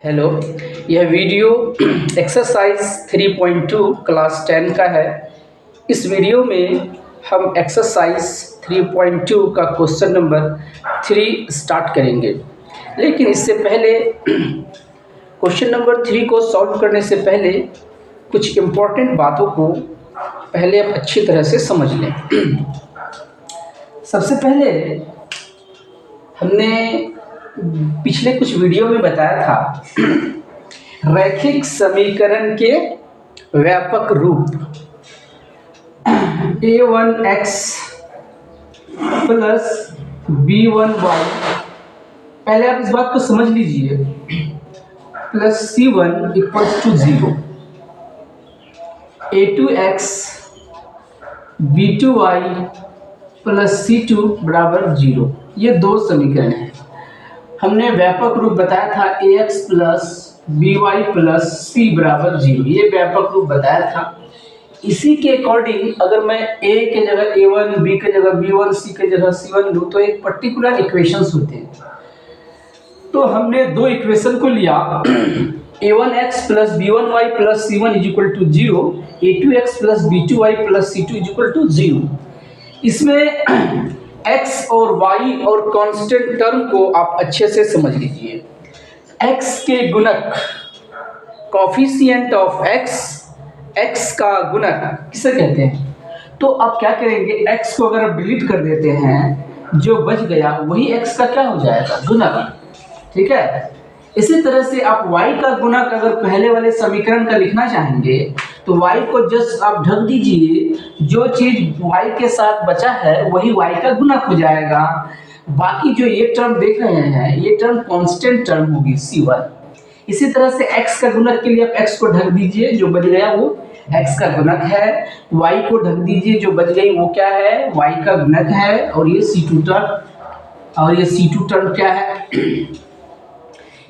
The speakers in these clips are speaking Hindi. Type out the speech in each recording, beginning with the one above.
हेलो। यह वीडियो एक्सरसाइज 3.2 क्लास 10 का है। इस वीडियो में हम एक्सरसाइज 3.2 का क्वेश्चन नंबर 3 स्टार्ट करेंगे। लेकिन इससे पहले क्वेश्चन नंबर 3 को सॉल्व करने से पहले कुछ इम्पोर्टेंट बातों को पहले आप अच्छी तरह से समझ लें। सबसे पहले हमने पिछले कुछ वीडियो में बताया था रैखिक समीकरण के व्यापक रूप a1x प्लस b1y। पहले आप इस बात को समझ लीजिए, plus c1 equals to 0, a2x b2y plus c2 बराबर 0। ये दो समीकरण हैं। हमने व्यापक रूप बताया था ax plus by plus c बराबर 0। ये व्यापक रूप बताया था। इसी के अकॉर्डिंग अगर मैं a के जगह a1, b के जगह b1, c के जगह c1 लूँ तो एक पर्टिकुलर इक्वेशंस होते हैं। तो हमने दो इक्वेशन को लिया, a1x plus b1y plus c1 is equal to 0, a2x plus b2y plus c2 is equal to 0। इसमें x और y और कांस्टेंट टर्म को आप अच्छे से समझ लीजिए। x के गुणक कोफिशिएंट ऑफ x का गुणक किसे कहते हैं? तो आप क्या करेंगे, x को अगर आप डिलीट कर देते हैं, जो बच गया वही x का क्या हो जाएगा, गुणक। ठीक है। इसी तरह से आप y का गुणक अगर पहले वाले समीकरण का लिखना चाहेंगे तो y को जस्ट आप ढक दीजिए, जो चीज y के साथ बचा है वही y का गुणक हो जाएगा। बाकी जो ये टर्म देख रहे हैं ये टर्म कांस्टेंट टर्म होगी c1। इसी तरह से x का गुणक के लिए आप x को ढक दीजिए, जो बच गया वो x का गुणक है। y को ढक दीजिए, जो बच गई वो क्या है, y का गुणक है। और ये c2 टर्म क्या है,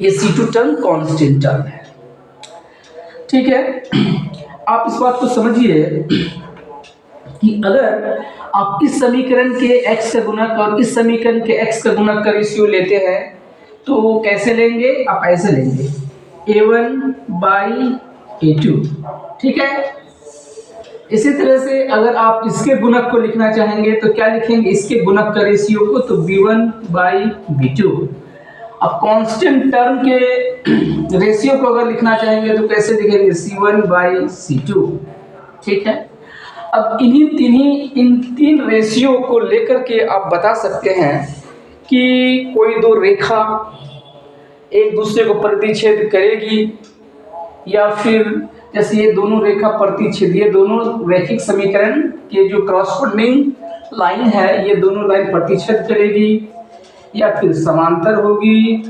ये c2 टर्म कांस्टेंट टर्म है। ठीक है। आप इस बात को समझिए कि अगर आप इस समीकरण के x का गुणक और इस समीकरण के x का गुणक का रेशियो लेते हैं तो कैसे लेंगे, आप ऐसे लेंगे a1 by a2। ठीक है। इसी तरह से अगर आप इसके गुणक को लिखना चाहेंगे तो क्या लिखेंगे, इसके गुणक का रेशियो को, तो b1 by b2। अब कांस्टेंट टर्म के रेशियो को अगर लिखना चाहेंगे तो कैसे लिखेंगे, c1 by c2। ठीक है। अब इन तीन रेशियो को लेकर के आप बता सकते हैं कि कोई दो रेखा एक दूसरे को प्रतिच्छेद करेगी, या फिर जैसे ये दोनों रेखा प्रतिच्छेद, ये दोनों रैखिक समीकरण के जो क्रॉसपोंडिंग लाइन है ये दोनों लाइन प्रतिच्छेद करेगी, या फिर समांतर होगी,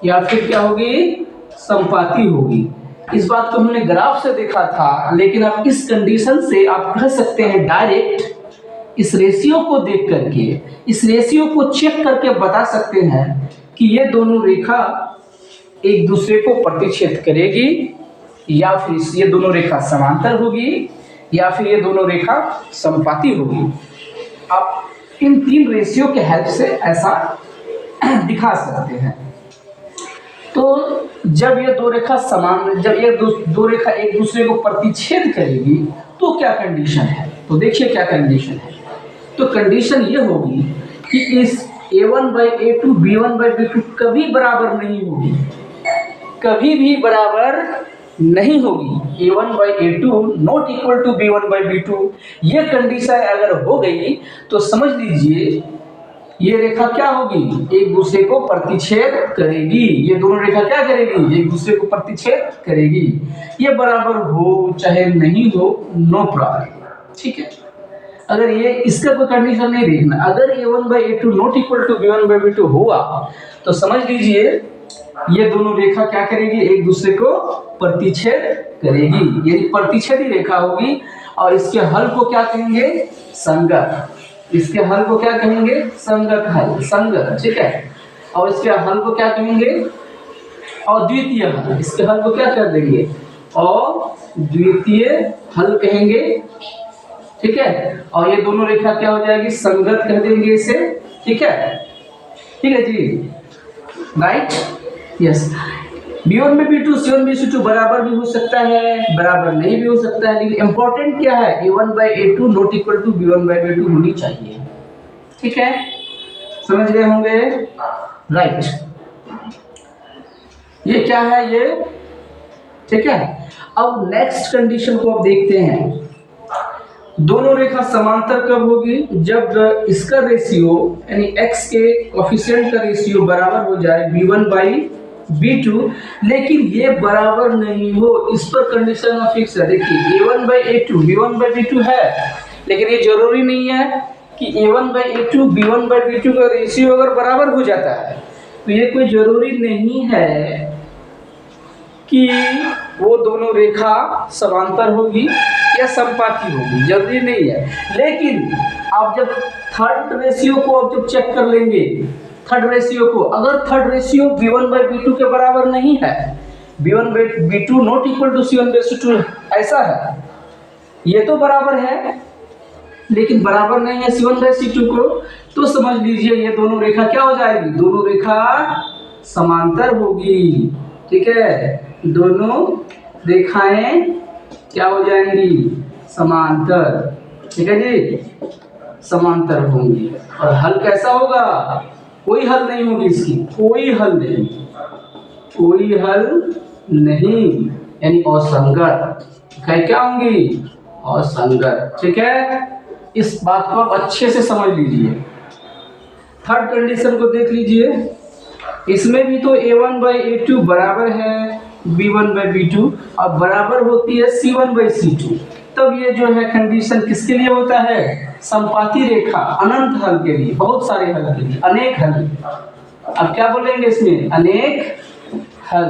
या फिर क्या होगी, समपाती होगी। इस बात को हमने ग्राफ से देखा था, लेकिन अब इस कंडीशन से आप कह सकते हैं डायरेक्ट इस रेशियो को देख करके, इस रेशियो को चेक करके बता सकते हैं कि ये दोनों रेखा एक दूसरे को प्रतिच्छेद करेगी, या फिर ये दोनों रेखा समांतर होगी, या फिर ये दोनों रेखा समपाती होगी। आप इन तीन रेशियो के हेल्प से ऐसा दिखा सकते हैं। तो जब ये दो रेखा दो रेखा एक दूसरे को प्रतिच्छेद करेगी तो क्या कंडीशन है, तो देखिए क्या कंडीशन है। तो कंडीशन ये होगी कि इस a1 by a2 b1 by b2 कभी बराबर नहीं होगी, कभी भी बराबर नहीं होगी। a1 by a2 not equal to b1 by b2। ये कंडीशन अगर हो गई तो समझ लीजिए ये रेखा क्या होगी, एक दूसरे को प्रतिच्छेद करेगी। ये दोनों रेखा क्या करेगी, एक दूसरे को प्रतिच्छेद करेगी। ये बराबर हो चाहे नहीं हो, नो प्रॉब्लम। ठीक है। अगर ये इसका कोई कंडीशन नहीं देखना, अगर a1 by a2 not equal to b1 by b2 हुआ तो समझ लीजिए ये दोनों रेखा क्या करेगी, एक दूसरे को प्रतिच्छेद करेगी। ये प्रतिच्छेदी रेखा होगी और इसके हल को क्या कहेंगे, संगत। इसके हल को क्या कहेंगे, संगत हल, संगत। ठीक है। और इसके हल को क्या कहेंगे, अद्वितीय हल। इसके हल को क्या कर देंगे, अद्वितीय हल कहेंगे। ठीक है। और ये दोनों रेखा क्या हो जाएगी, संगत कह देंगे इसे। ठीक है। ठीक है जी, राइट, यस। B1 में B2 C1 में C2 बराबर भी हो सकता है, बराबर नहीं भी हो सकता है, लेकिन इंपॉर्टेंट क्या है, A1/A2 not equal to B1/B2 होनी चाहिए। ठीक है, समझ गए होंगे, राइट। ये क्या है ये, ठीक है। अब नेक्स्ट कंडीशन को अब देखते हैं, दोनों रेखा समांतर कब होगी, जब इसका रेशियो यानी x के कोफिशिएंट का रेशियो बराबर हो जाए B1/B2, लेकिन ये बराबर नहीं हो, इस पर कंडीशन फिक्स है। देखिए A1/A2 B1/B2 है, लेकिन ये जरूरी नहीं है कि A1/A2 B1/B2 का रेशियो अगर बराबर हो जाता है तो ये कोई जरूरी नहीं है कि वो दोनों रेखा समांतर होगी या समपाती होगी, जरूरी नहीं है। लेकिन आप जब थर्ड रेशियो को आप जब चेक कर लेंगे, थर्ड रेशियो को, अगर थर्ड रेशियो B1/B2 के बराबर नहीं है, B1/B2 not equal to C1/C2 ऐसा है, ये तो बराबर है लेकिन बराबर नहीं है C1/C2 को, तो समझ लीजिए ये दोनों रेखा क्या हो जाएगी, दोनों रेखा समांतर होगी। ठीक है, दोनों रेखाएं क्या हो जाएंगी, समांतर। ठीक है जी, समांतर होंगी। और हल कैसा होगा, कोई हल नहीं होगी इसकी, कोई हल नहीं, कोई हल नहीं, यानी असंगत। क्या होंगी, असंगत। ठीक है, इस बात को आप अच्छे से समझ लीजिए। थर्ड कंडीशन को देख लीजिए, इसमें भी तो A1/A2 बराबर है B1/B2 और बराबर होती है C1/C2, तब ये जो है कंडीशन किसके लिए होता है, समपाती रेखा, अनंत हल के लिए, बहुत सारे हल के लिए, अनेक हल। अब क्या बोलेंगे इसमें, अनेक हल।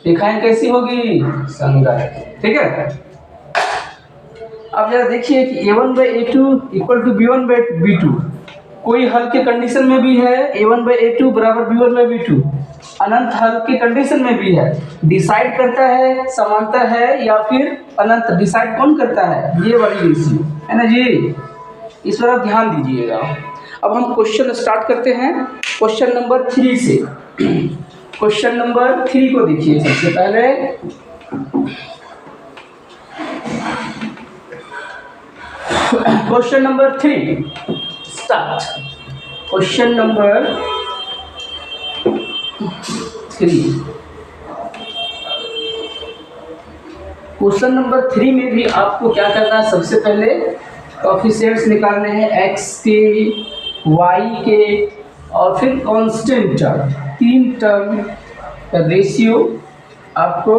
रेखाएं कैसी होगी, संगत। ठीक है, अब जरा देखिए कि A1/A2 इक्वल टू B1/B2 कोई हल के कंडीशन में भी है, A1/A2 बराबर B1/B2 अनंत हल के कंडीशन में भी है। डिसाइड करता है समांतर है या फिर अनंत, डिसाइड कौन करता है, ये वाली रेशियो है ना जी, इस पर आप ध्यान दीजिएगा। अब हम क्वेश्चन स्टार्ट करते हैं क्वेश्चन नंबर 3 से। क्वेश्चन नंबर 3 को देखिए सबसे पहले। Question number 3 start. Question number 3, question number 3 में भी आपको क्या करना है, सबसे पहले कोएफिशिएंट्स निकालने हैं, x के, y के और फिर कांस्टेंट टर्म, 3 टर्म का रेशियो आपको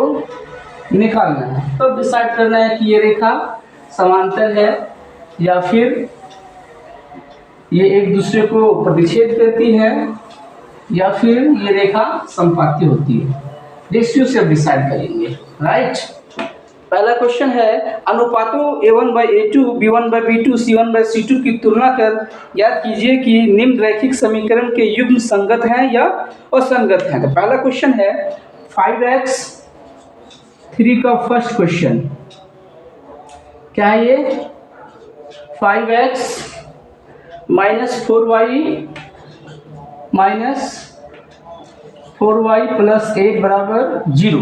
निकालना है। तो डिसाइड करना है कि ये रेखा समांतर है या फिर ये एक दूसरे को प्रतिच्छेद करती है या फिर ये रेखा समपाती होती है, रेशियो से डिसाइड करेंगे। राइट, पहला क्वेश्चन है, अनुपातों A1/A2 B1/B2 C1/C2 की तुलना कर याद कीजिए कि निम्न रैखिक समीकरण के युग्म संगत हैं या असंगत हैं। तो पहला क्वेश्चन है 5x 3 का फर्स्ट क्वेश्चन क्या है, ये 5x माइनस 4y प्लस 8 बराबर 0।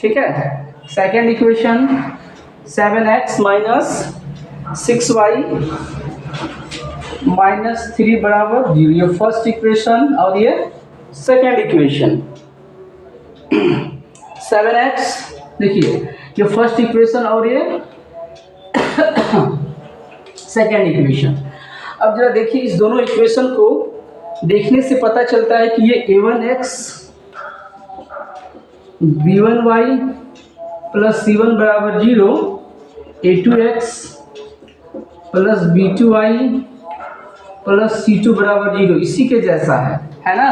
ठीक है, second equation 7x minus 6y minus 3 बराबर 0, ये फर्स्ट इक्वेशन और ये सेकेंड इक्वेशन। 7x देखिए ये फर्स्ट इक्वेशन और ये सेकेंड इक्वेशन। अब जरा देखिए इस दोनों इक्वेशन को देखने से पता चलता है कि ये A1x B1y प्लस C1 बराबर 0, A2x plus B2y plus C2 बराबर 0 इसी के जैसा है ना।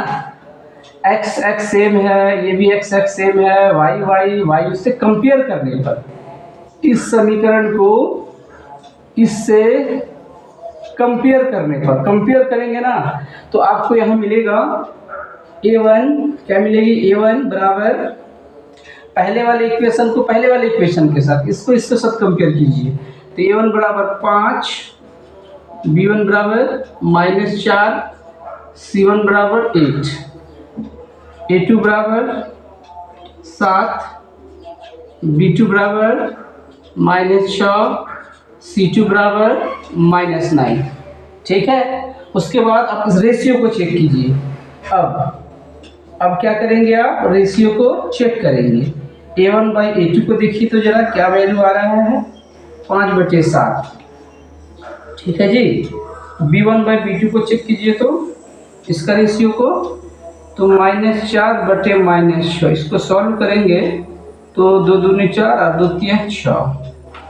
x x सेम है, ये भी x x सेम है, y y y उससे कंपेयर करने पर इस समीकरण को इससे कंपेयर करने पर, कंपेयर करेंगे ना तो आपको यहाँ मिलेगा A1, क्या मिलेगी, A1 बराबर पहले वाले इक्वेशन को पहले वाले इक्वेशन के साथ, इसको इसके साथ कंपेयर कीजिए। तो A1 बराबर 5, B1 बराबर -4, C1 बराबर 8, A2 बराबर 7, B2 बराबर -6, C2 बराबर -9। ठीक है, उसके बाद आप इस रेशियो को चेक कीजिए। अब क्या करेंगे, आप रेशियो को चेक करेंगे। A1/A2 को देखिए तो जरा क्या वैल्यू आ रहा है, 5/7। ठीक है जी। B1/B2 को चेक कीजिए तो इसका रेशियो को, तो -4/-6। इसको सॉल्व करेंगे तो 2 दूनी 4 और 2 3 6।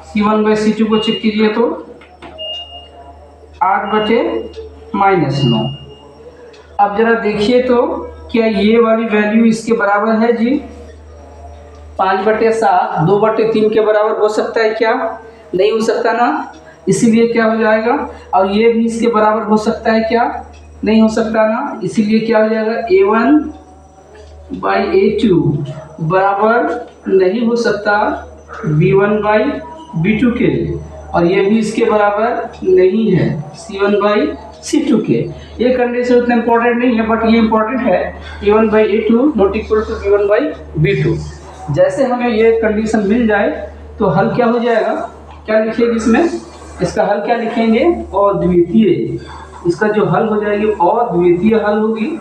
C1/C2 को चेक कीजिए तो 8/-9। अब जरा देखिए तो क्या ये वाली वैल्यू इसके बराबर है जी? 5/7 2/3 के बराबर हो सकता है क्या? नहीं हो सकता ना, इसीलिए क्या हो जाएगा। और ये भी इसके बराबर हो सकता है क्या? नहीं हो सकता ना, इसीलिए क्या हो जाएगा, A1/A2 बराबर नहीं हो सकता B1/B2 के, और ये भी इसके बराबर नहीं है C1/C2 के। ये कंडीशन उतना इम्पोर्टेंट नहीं है, बट ये इम्पोर्टेंट है, A1/A2 not equal to B1/B2। जैसे हमें ये कंडीशन मिल जाए तो हल क्या हो जाएगा, क्या लिखेंगे इसमें, इसका हल क्या लिखेंगे, अद्वितीय। इसका जो हल हो जाएगी अद्वितीय हल होगी।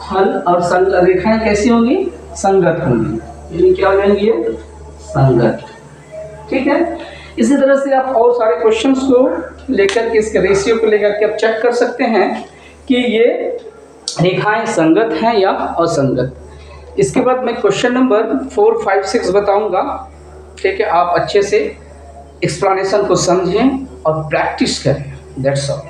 हल और रेखाएं कैसी होंगी, संगत होंगी, यानी क्या हो जाएंगी, ये संगत। ठीक है, इसी तरह से आप और सारे क्वेश्चंस को लेकर के, इसके रेशियो को लेकर के आप चेक कर सकते हैं कि ये रेखाएं संगत हैं या असंगत। इसके बाद मैं क्वेश्चन नंबर 4, 5, 6 बताऊंगा। ठीक है, आप अच्छे से एक्सप्लेनेशन को समझें और प्रैक्टिस करें। That's all.